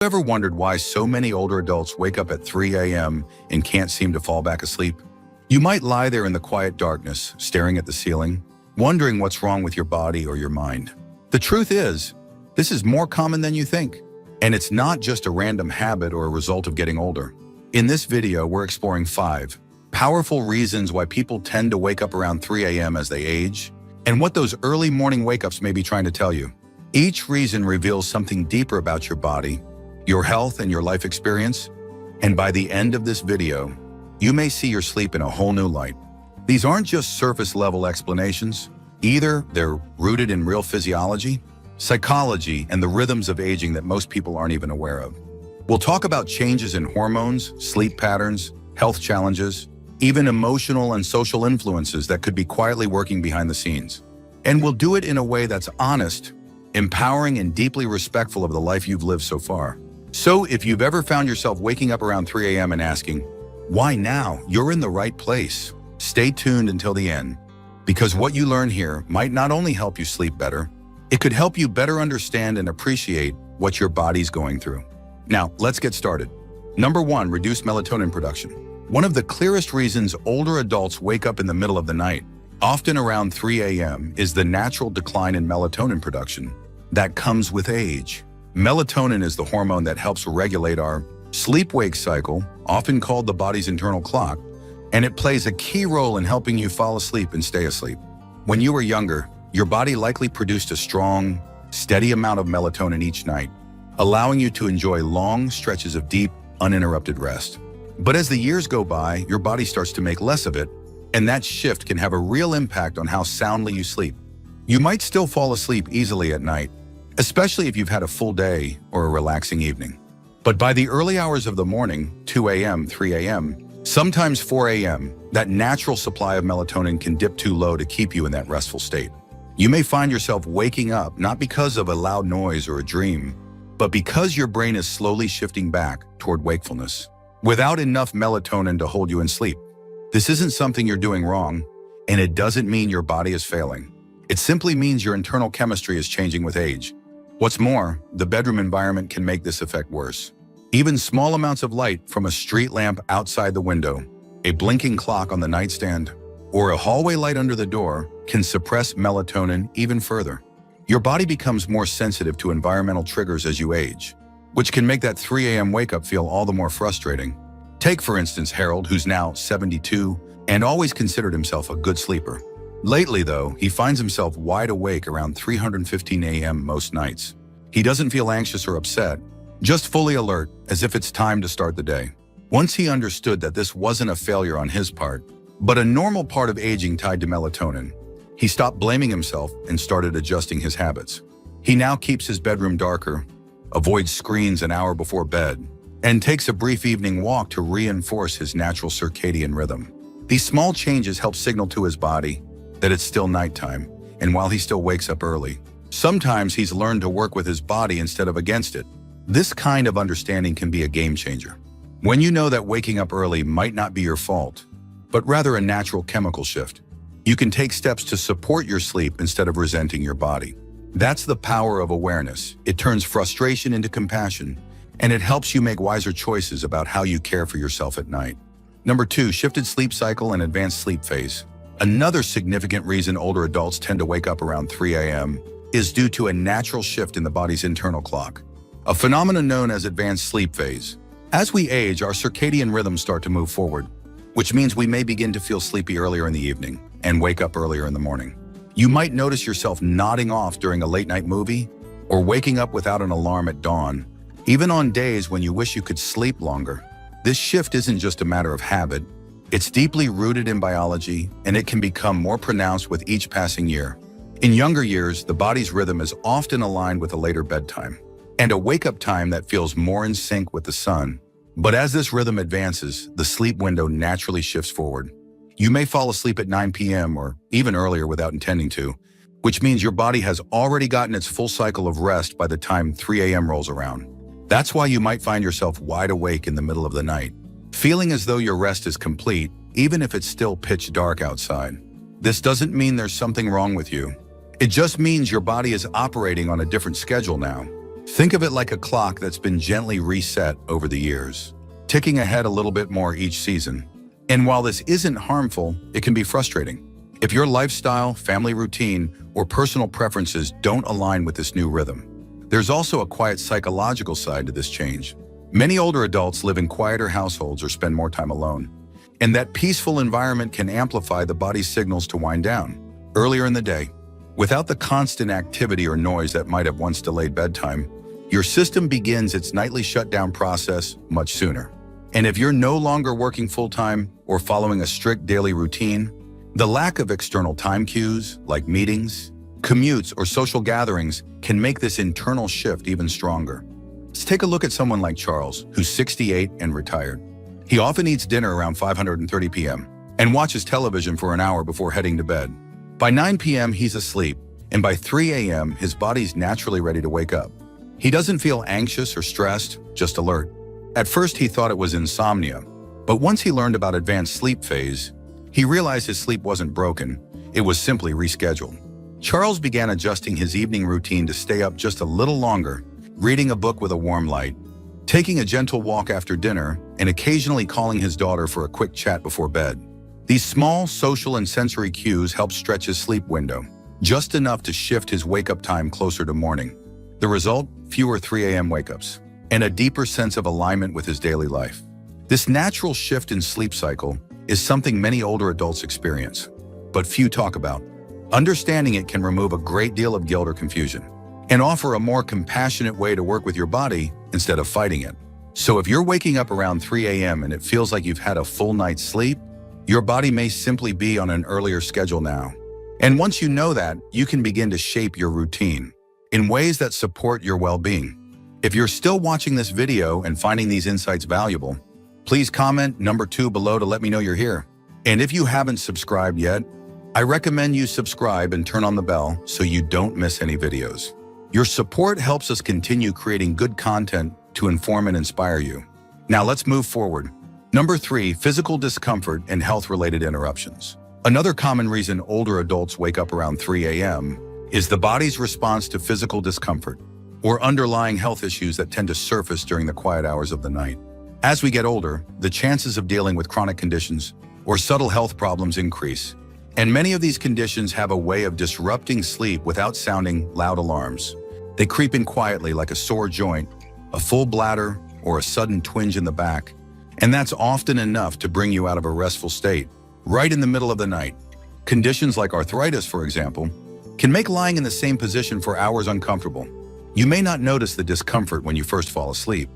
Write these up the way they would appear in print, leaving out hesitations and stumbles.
Ever wondered why so many older adults wake up at 3 a.m. and can't seem to fall back asleep? You might lie there in the quiet darkness, staring at the ceiling, wondering what's wrong with your body or your mind. The truth is, this is more common than you think, and it's not just a random habit or a result of getting older. In this video, we're exploring 5 powerful reasons why people tend to wake up around 3 a.m. as they age, and what those early morning wake-ups may be trying to tell you. Each reason reveals something deeper about your body, your health, and your life experience, and by the end of this video, you may see your sleep in a whole new light. These aren't just surface-level explanations. Either they're rooted in real physiology, psychology, and the rhythms of aging that most people aren't even aware of. We'll talk about changes in hormones, sleep patterns, health challenges, even emotional and social influences that could be quietly working behind the scenes. And we'll do it in a way that's honest, empowering, and deeply respectful of the life you've lived so far. So if you've ever found yourself waking up around 3 a.m. and asking, why now? You're in the right place. Stay tuned until the end, because what you learn here might not only help you sleep better, it could help you better understand and appreciate what your body's going through. Now, let's get started. Number 1, reduced melatonin production. One of the clearest reasons older adults wake up in the middle of the night, often around 3 a.m., is the natural decline in melatonin production that comes with age. Melatonin is the hormone that helps regulate our sleep-wake cycle, often called the body's internal clock, and it plays a key role in helping you fall asleep and stay asleep. When you were younger, your body likely produced a strong, steady amount of melatonin each night, allowing you to enjoy long stretches of deep, uninterrupted rest. But as the years go by, your body starts to make less of it, and that shift can have a real impact on how soundly you sleep. You might still fall asleep easily at night, especially if you've had a full day or a relaxing evening. But by the early hours of the morning, 2 a.m., 3 a.m., sometimes 4 a.m., that natural supply of melatonin can dip too low to keep you in that restful state. You may find yourself waking up not because of a loud noise or a dream, but because your brain is slowly shifting back toward wakefulness, without enough melatonin to hold you in sleep. This isn't something you're doing wrong, and it doesn't mean your body is failing. It simply means your internal chemistry is changing with age. What's more, the bedroom environment can make this effect worse. Even small amounts of light from a street lamp outside the window, a blinking clock on the nightstand, or a hallway light under the door can suppress melatonin even further. Your body becomes more sensitive to environmental triggers as you age, which can make that 3 a.m. wake-up feel all the more frustrating. Take, for instance, Harold, who's now 72 and always considered himself a good sleeper. Lately, though, he finds himself wide awake around 3:15 a.m. most nights. He doesn't feel anxious or upset, just fully alert, as if it's time to start the day. Once he understood that this wasn't a failure on his part, but a normal part of aging tied to melatonin, he stopped blaming himself and started adjusting his habits. He now keeps his bedroom darker, avoids screens an hour before bed, and takes a brief evening walk to reinforce his natural circadian rhythm. These small changes help signal to his body that it's still nighttime, and while he still wakes up early, sometimes he's learned to work with his body instead of against it. This kind of understanding can be a game changer. When you know that waking up early might not be your fault, but rather a natural chemical shift, you can take steps to support your sleep instead of resenting your body. That's the power of awareness. It turns frustration into compassion, and it helps you make wiser choices about how you care for yourself at night. Number 2, shifted sleep cycle and advanced sleep phase. Another significant reason older adults tend to wake up around 3 a.m. is due to a natural shift in the body's internal clock, a phenomenon known as advanced sleep phase. As we age, our circadian rhythms start to move forward, which means we may begin to feel sleepy earlier in the evening and wake up earlier in the morning. You might notice yourself nodding off during a late-night movie or waking up without an alarm at dawn, even on days when you wish you could sleep longer. This shift isn't just a matter of habit. It's deeply rooted in biology, and it can become more pronounced with each passing year. In younger years, the body's rhythm is often aligned with a later bedtime and a wake-up time that feels more in sync with the sun. But as this rhythm advances, the sleep window naturally shifts forward. You may fall asleep at 9 p.m. or even earlier without intending to, which means your body has already gotten its full cycle of rest by the time 3 a.m. rolls around. That's why you might find yourself wide awake in the middle of the night, feeling as though your rest is complete, even if it's still pitch dark outside. This doesn't mean there's something wrong with you. It just means your body is operating on a different schedule now. Think of it like a clock that's been gently reset over the years, ticking ahead a little bit more each season. And while this isn't harmful, it can be frustrating. If your lifestyle, family routine, or personal preferences don't align with this new rhythm. There's also a quiet psychological side to this change. Many older adults live in quieter households or spend more time alone. And that peaceful environment can amplify the body's signals to wind down earlier in the day. Without the constant activity or noise that might have once delayed bedtime, your system begins its nightly shutdown process much sooner. And if you're no longer working full-time or following a strict daily routine, the lack of external time cues, like meetings, commutes, or social gatherings, can make this internal shift even stronger. Let's take a look at someone like Charles, who's 68 and retired. He often eats dinner around 5:30 p.m. and watches television for an hour before heading to bed. By 9 p.m., he's asleep, and by 3 a.m., his body's naturally ready to wake up. He doesn't feel anxious or stressed, just alert. At first, he thought it was insomnia, but once he learned about advanced sleep phase, he realized his sleep wasn't broken, it was simply rescheduled. Charles began adjusting his evening routine to stay up just a little longer, reading a book with a warm light, taking a gentle walk after dinner, and occasionally calling his daughter for a quick chat before bed. These small social and sensory cues help stretch his sleep window, just enough to shift his wake-up time closer to morning. The result? Fewer 3 a.m. wake-ups, and a deeper sense of alignment with his daily life. This natural shift in sleep cycle is something many older adults experience, but few talk about. Understanding it can remove a great deal of guilt or confusion, and offer a more compassionate way to work with your body instead of fighting it. So if you're waking up around 3 a.m. and it feels like you've had a full night's sleep, your body may simply be on an earlier schedule now. And once you know that, you can begin to shape your routine in ways that support your well-being. If you're still watching this video and finding these insights valuable, please comment number 2 below to let me know you're here. And if you haven't subscribed yet, I recommend you subscribe and turn on the bell so you don't miss any videos. Your support helps us continue creating good content to inform and inspire you. Now let's move forward. Number 3, physical discomfort and health-related interruptions. Another common reason older adults wake up around 3 a.m. is the body's response to physical discomfort or underlying health issues that tend to surface during the quiet hours of the night. As we get older, the chances of dealing with chronic conditions or subtle health problems increase, and many of these conditions have a way of disrupting sleep without sounding loud alarms. They creep in quietly like a sore joint, a full bladder, or a sudden twinge in the back, and that's often enough to bring you out of a restful state, right in the middle of the night. Conditions like arthritis, for example, can make lying in the same position for hours uncomfortable. You may not notice the discomfort when you first fall asleep,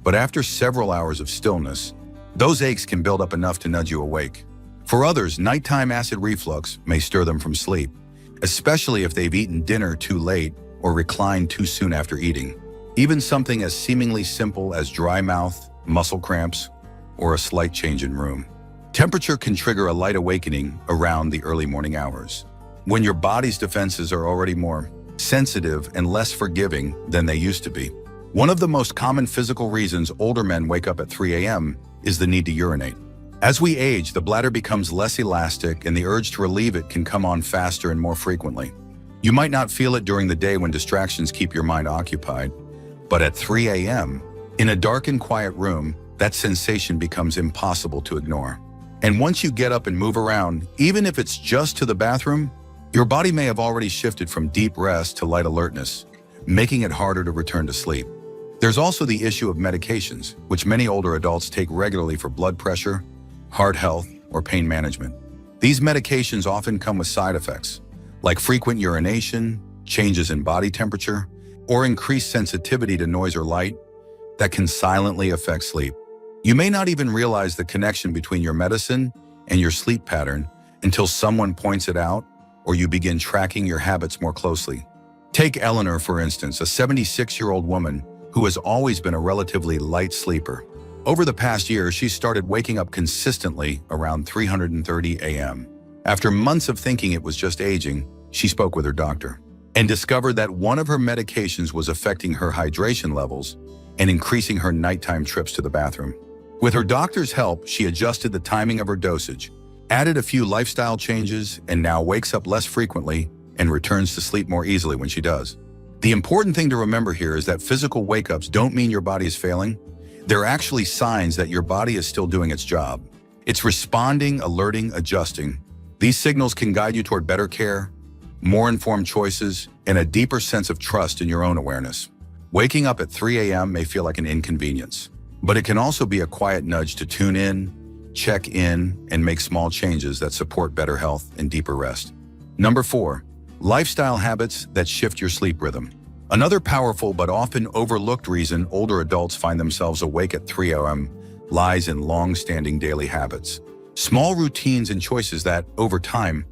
but after several hours of stillness, those aches can build up enough to nudge you awake. For others, nighttime acid reflux may stir them from sleep, especially if they've eaten dinner too late or reclined too soon after eating. Even something as seemingly simple as dry mouth, muscle cramps, or a slight change in room. Temperature can trigger a light awakening around the early morning hours, when your body's defenses are already more sensitive and less forgiving than they used to be. One of the most common physical reasons older men wake up at 3 a.m. is the need to urinate. As we age, the bladder becomes less elastic and the urge to relieve it can come on faster and more frequently. You might not feel it during the day when distractions keep your mind occupied, but at 3 a.m., in a dark and quiet room, that sensation becomes impossible to ignore. And once you get up and move around, even if it's just to the bathroom, your body may have already shifted from deep rest to light alertness, making it harder to return to sleep. There's also the issue of medications, which many older adults take regularly for blood pressure, heart health, or pain management. These medications often come with side effects, like frequent urination, changes in body temperature, or increased sensitivity to noise or light that can silently affect sleep. You may not even realize the connection between your medicine and your sleep pattern until someone points it out or you begin tracking your habits more closely. Take Eleanor, for instance, a 76-year-old woman who has always been a relatively light sleeper. Over the past year, she started waking up consistently around 3:30 a.m. After months of thinking it was just aging, she spoke with her doctor and discovered that one of her medications was affecting her hydration levels and increasing her nighttime trips to the bathroom. With her doctor's help, she adjusted the timing of her dosage, added a few lifestyle changes, and now wakes up less frequently and returns to sleep more easily when she does. The important thing to remember here is that physical wake-ups don't mean your body is failing. They're actually signs that your body is still doing its job. It's responding, alerting, adjusting. These signals can guide you toward better care, more informed choices, and a deeper sense of trust in your own awareness. Waking up at 3 a.m. may feel like an inconvenience, but it can also be a quiet nudge to tune in, check in, and make small changes that support better health and deeper rest. Number 4, lifestyle habits that shift your sleep rhythm. Another powerful but often overlooked reason older adults find themselves awake at 3 a.m. lies in long-standing daily habits. Small routines and choices that, over time,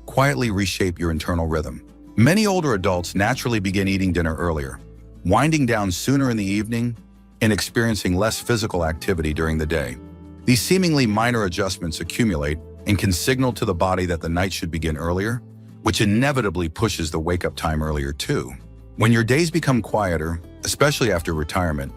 quietly reshape your internal rhythm. Many older adults naturally begin eating dinner earlier, winding down sooner in the evening, and experiencing less physical activity during the day. These seemingly minor adjustments accumulate and can signal to the body that the night should begin earlier, which inevitably pushes the wake-up time earlier too. When your days become quieter, especially after retirement,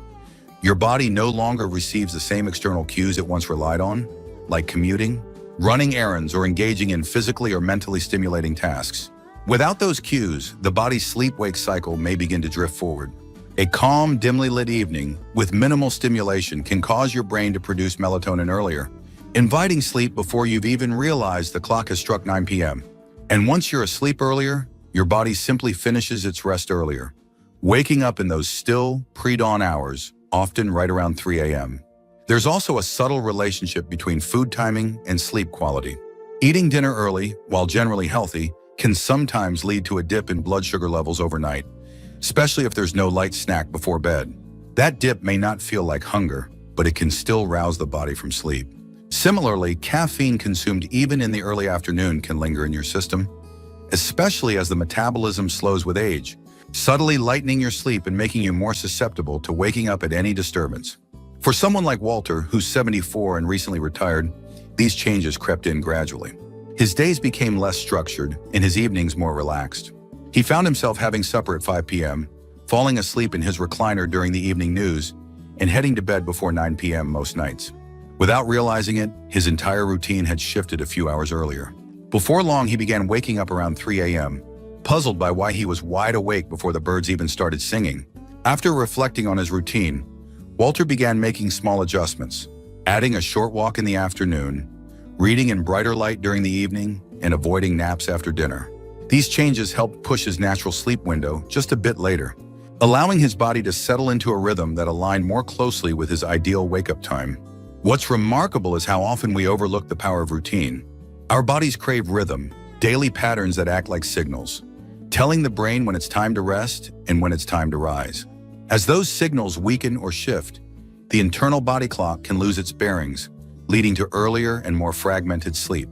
your body no longer receives the same external cues it once relied on, like commuting, running errands, or engaging in physically or mentally stimulating tasks. Without those cues, the body's sleep-wake cycle may begin to drift forward. A calm, dimly lit evening with minimal stimulation can cause your brain to produce melatonin earlier, inviting sleep before you've even realized the clock has struck 9 p.m. And once you're asleep earlier, your body simply finishes its rest earlier, waking up in those still, pre-dawn hours, often right around 3 a.m. There's also a subtle relationship between food timing and sleep quality. Eating dinner early, while generally healthy, can sometimes lead to a dip in blood sugar levels overnight, especially if there's no light snack before bed. That dip may not feel like hunger, but it can still rouse the body from sleep. Similarly, caffeine consumed even in the early afternoon can linger in your system, especially as the metabolism slows with age, subtly lightening your sleep and making you more susceptible to waking up at any disturbance. For someone like Walter, who's 74 and recently retired, these changes crept in gradually. His days became less structured and his evenings more relaxed. He found himself having supper at 5 p.m., falling asleep in his recliner during the evening news, and heading to bed before 9 p.m. most nights. Without realizing it, his entire routine had shifted a few hours earlier. Before long, he began waking up around 3 a.m., puzzled by why he was wide awake before the birds even started singing. After reflecting on his routine, Walter began making small adjustments, adding a short walk in the afternoon, reading in brighter light during the evening, and avoiding naps after dinner. These changes helped push his natural sleep window just a bit later, allowing his body to settle into a rhythm that aligned more closely with his ideal wake-up time. What's remarkable is how often we overlook the power of routine. Our bodies crave rhythm, daily patterns that act like signals, telling the brain when it's time to rest and when it's time to rise. As those signals weaken or shift, the internal body clock can lose its bearings, leading to earlier and more fragmented sleep.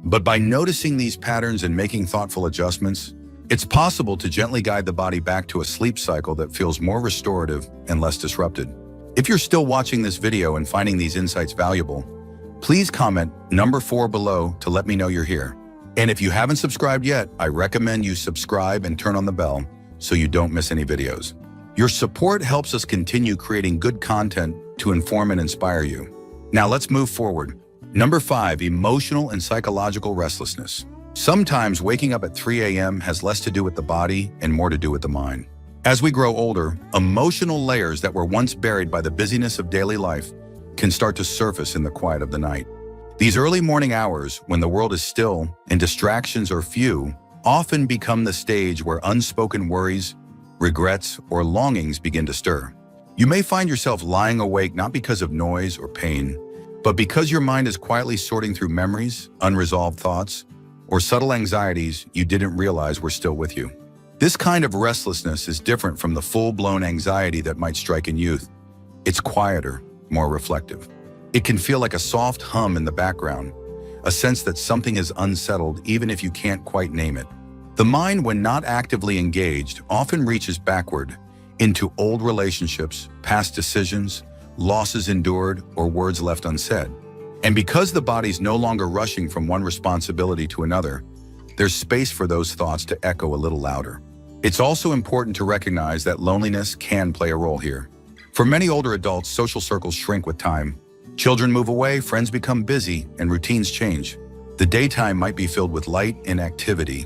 But by noticing these patterns and making thoughtful adjustments, it's possible to gently guide the body back to a sleep cycle that feels more restorative and less disrupted. If you're still watching this video and finding these insights valuable, please comment number 4 below to let me know you're here. And if you haven't subscribed yet, I recommend you subscribe and turn on the bell so you don't miss any videos. Your support helps us continue creating good content to inform and inspire you. Now let's move forward. Number 5, emotional and psychological restlessness. Sometimes waking up at 3 a.m. has less to do with the body and more to do with the mind. As we grow older, emotional layers that were once buried by the busyness of daily life can start to surface in the quiet of the night. These early morning hours, when the world is still and distractions are few, often become the stage where unspoken worries, regrets, or longings begin to stir. You may find yourself lying awake not because of noise or pain, but because your mind is quietly sorting through memories, unresolved thoughts, or subtle anxieties you didn't realize were still with you. This kind of restlessness is different from the full-blown anxiety that might strike in youth. It's quieter, more reflective. It can feel like a soft hum in the background, a sense that something is unsettled even if you can't quite name it. The mind, when not actively engaged, often reaches backward into old relationships, past decisions, losses endured, or words left unsaid. And because the body's no longer rushing from one responsibility to another, there's space for those thoughts to echo a little louder. It's also important to recognize that loneliness can play a role here. For many older adults, social circles shrink with time. Children move away, friends become busy, and routines change. The daytime might be filled with light and activity,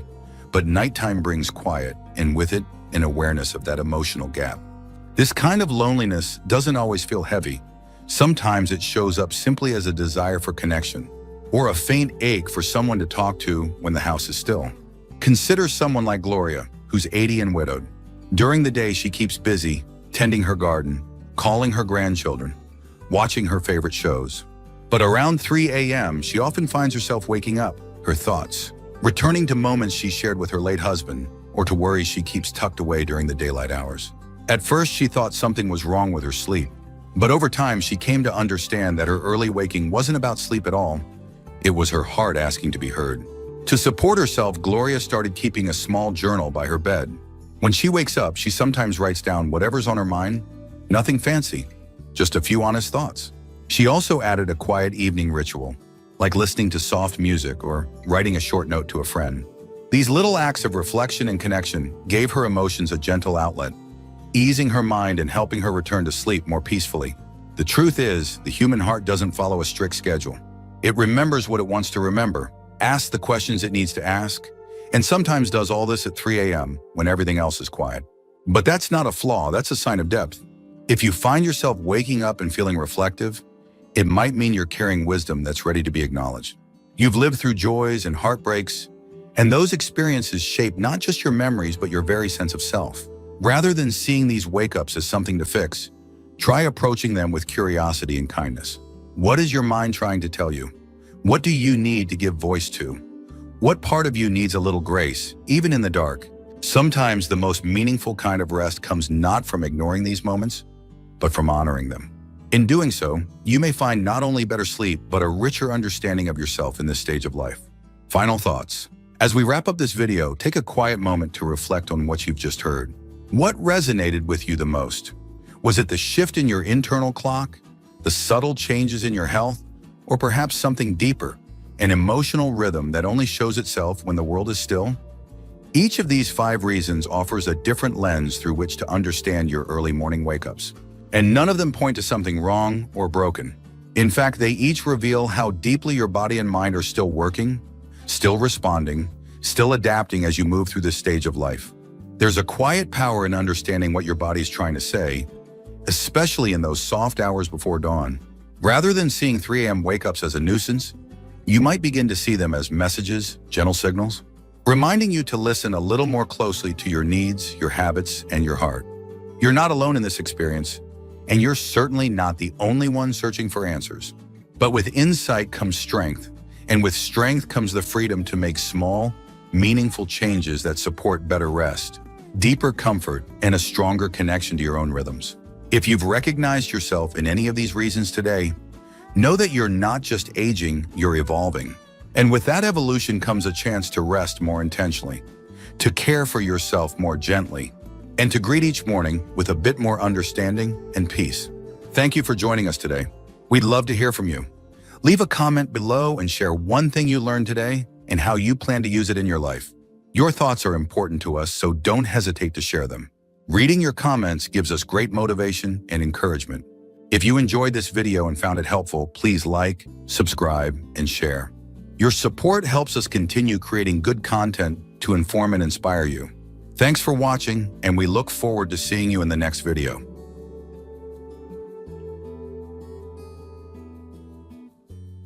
but nighttime brings quiet, and with it, and awareness of that emotional gap. This kind of loneliness doesn't always feel heavy. Sometimes it shows up simply as a desire for connection, or a faint ache for someone to talk to when the house is still. Consider someone like Gloria, who's 80 and widowed. During the day, she keeps busy, tending her garden, calling her grandchildren, watching her favorite shows. But around 3 a.m., she often finds herself waking up, her thoughts, returning to moments she shared with her late husband, or to worries she keeps tucked away during the daylight hours. At first, she thought something was wrong with her sleep. But over time, she came to understand that her early waking wasn't about sleep at all. It was her heart asking to be heard. To support herself, Gloria started keeping a small journal by her bed. When she wakes up, she sometimes writes down whatever's on her mind. Nothing fancy, just a few honest thoughts. She also added a quiet evening ritual, like listening to soft music or writing a short note to a friend. These little acts of reflection and connection gave her emotions a gentle outlet, easing her mind and helping her return to sleep more peacefully. The truth is, the human heart doesn't follow a strict schedule. It remembers what it wants to remember, asks the questions it needs to ask, and sometimes does all this at 3 a.m. when everything else is quiet. But that's not a flaw, that's a sign of depth. If you find yourself waking up and feeling reflective, it might mean you're carrying wisdom that's ready to be acknowledged. You've lived through joys and heartbreaks, and those experiences shape not just your memories, but your very sense of self. Rather than seeing these wake-ups as something to fix, try approaching them with curiosity and kindness. What is your mind trying to tell you? What do you need to give voice to? What part of you needs a little grace, even in the dark? Sometimes the most meaningful kind of rest comes not from ignoring these moments, but from honoring them. In doing so, you may find not only better sleep, but a richer understanding of yourself in this stage of life. Final thoughts. As we wrap up this video, take a quiet moment to reflect on what you've just heard. What resonated with you the most? Was it the shift in your internal clock, the subtle changes in your health, or perhaps something deeper, an emotional rhythm that only shows itself when the world is still? Each of these 5 reasons offers a different lens through which to understand your early morning wake-ups. And none of them point to something wrong or broken. In fact, they each reveal how deeply your body and mind are still working, still responding, still adapting as you move through this stage of life. There's a quiet power in understanding what your body's trying to say, especially in those soft hours before dawn. Rather than seeing 3 a.m. wake-ups as a nuisance, you might begin to see them as messages, gentle signals, reminding you to listen a little more closely to your needs, your habits, and your heart. You're not alone in this experience, and you're certainly not the only one searching for answers. But with insight comes strength, and with strength comes the freedom to make small, meaningful changes that support better rest, deeper comfort, and a stronger connection to your own rhythms. If you've recognized yourself in any of these reasons today, know that you're not just aging, you're evolving. And with that evolution comes a chance to rest more intentionally, to care for yourself more gently, and to greet each morning with a bit more understanding and peace. Thank you for joining us today. We'd love to hear from you. Leave a comment below and share one thing you learned today and how you plan to use it in your life. Your thoughts are important to us, so don't hesitate to share them. Reading your comments gives us great motivation and encouragement. If you enjoyed this video and found it helpful, please like, subscribe, and share. Your support helps us continue creating good content to inform and inspire you. Thanks for watching, and we look forward to seeing you in the next video.